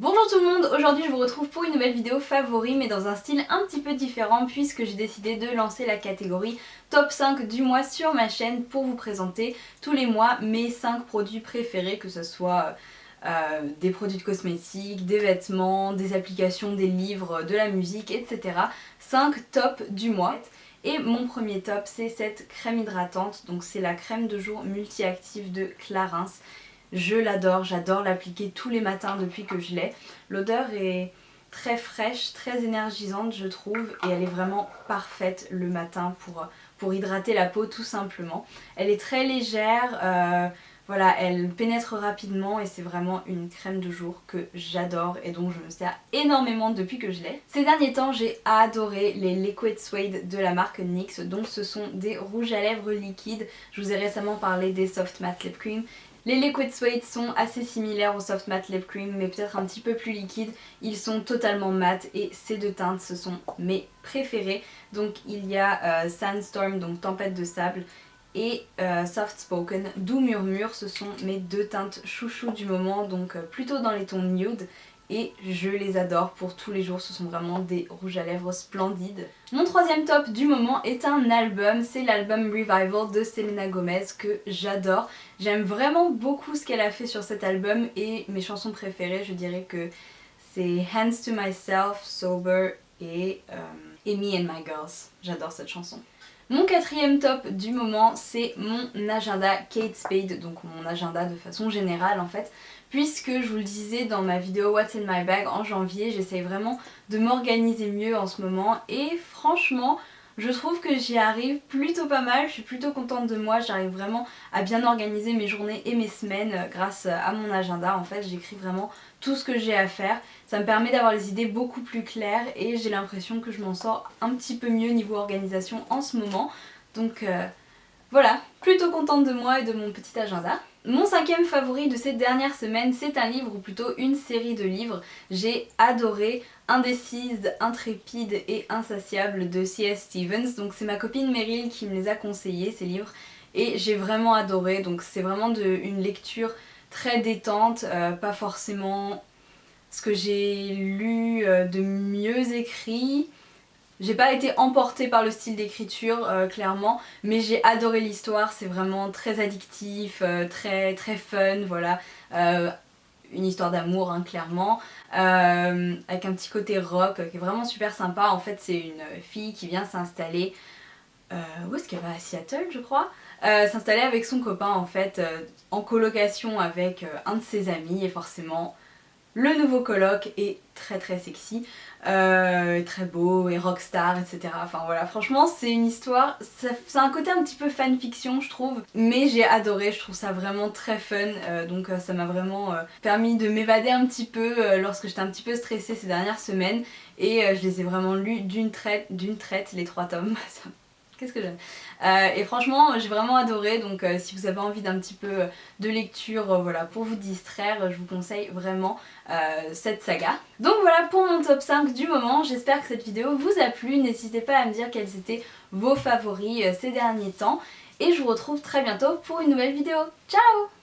Bonjour tout le monde, aujourd'hui je vous retrouve pour une nouvelle vidéo favori mais dans un style un petit peu différent puisque j'ai décidé de lancer la catégorie top 5 du mois sur ma chaîne pour vous présenter tous les mois mes 5 produits préférés, que ce soit des produits de cosmétiques, des vêtements, des applications, des livres, de la musique, etc. 5 tops du mois. Et mon premier top c'est cette crème hydratante, donc c'est la crème de jour multi-active de Clarins. Je l'adore, j'adore l'appliquer tous les matins depuis que je l'ai. L'odeur est très fraîche, très énergisante je trouve et elle est vraiment parfaite le matin pour hydrater la peau tout simplement. Elle est très légère, voilà, elle pénètre rapidement et c'est vraiment une crème de jour que j'adore et dont je me sers énormément depuis que je l'ai. Ces derniers temps j'ai adoré les Liquid Suede de la marque NYX, donc ce sont des rouges à lèvres liquides. Je vous ai récemment parlé des Soft Matte Lip Cream. Les Liquid Suede sont assez similaires aux Soft Matte Lip Cream mais peut-être un petit peu plus liquides. Ils sont totalement mat et ces deux teintes ce sont mes préférées. Donc il y a Sandstorm, donc tempête de sable, et Soft Spoken, doux murmure. Ce sont mes deux teintes chouchou du moment, donc plutôt dans les tons nude. Et je les adore pour tous les jours, ce sont vraiment des rouges à lèvres splendides. Mon troisième top du moment est un album, c'est l'album Revival de Selena Gomez que j'adore. J'aime vraiment beaucoup ce qu'elle a fait sur cet album et mes chansons préférées, je dirais que c'est Hands to Myself, Sober et Me and My Girls. J'adore cette chanson. Mon quatrième top du moment c'est mon agenda Kate Spade, donc mon agenda de façon générale en fait, puisque je vous le disais dans ma vidéo What's in my bag en janvier, j'essaye vraiment de m'organiser mieux en ce moment et franchement je trouve que j'y arrive plutôt pas mal, je suis plutôt contente de moi, j'arrive vraiment à bien organiser mes journées et mes semaines grâce à mon agenda. En fait j'écris vraiment tout ce que j'ai à faire, ça me permet d'avoir les idées beaucoup plus claires et j'ai l'impression que je m'en sors un petit peu mieux niveau organisation en ce moment. Donc voilà, plutôt contente de moi et de mon petit agenda. Mon cinquième favori de ces dernières semaines, c'est un livre ou plutôt une série de livres. J'ai adoré Indécise, Intrépide et Insatiable de C.S. Stevens. Donc c'est ma copine Meryl qui me les a conseillés ces livres et j'ai vraiment adoré. Donc c'est vraiment une lecture très détente, pas forcément ce que j'ai lu de mieux écrit. J'ai pas été emportée par le style d'écriture clairement, mais j'ai adoré l'histoire, c'est vraiment très addictif, très fun, voilà. Une histoire d'amour hein, clairement, avec un petit côté rock qui est vraiment super sympa. En fait c'est une fille qui vient s'installer, où est-ce qu'elle va, à Seattle je crois, s'installer avec son copain en fait, en colocation avec un de ses amis et forcément le nouveau coloc est très sexy, très beau et rockstar, etc. Enfin voilà, franchement c'est une histoire, c'est un côté un petit peu fanfiction je trouve, mais j'ai adoré, je trouve ça vraiment très fun, donc ça m'a vraiment permis de m'évader un petit peu lorsque j'étais un petit peu stressée ces dernières semaines et je les ai vraiment lus d'une traite les 3 tomes. Qu'est-ce que j'aime. Et franchement j'ai vraiment adoré, donc si vous avez envie d'un petit peu de lecture voilà, pour vous distraire, je vous conseille vraiment cette saga. Donc voilà pour mon top 5 du moment, j'espère que cette vidéo vous a plu, n'hésitez pas à me dire quels étaient vos favoris ces derniers temps et je vous retrouve très bientôt pour une nouvelle vidéo. Ciao!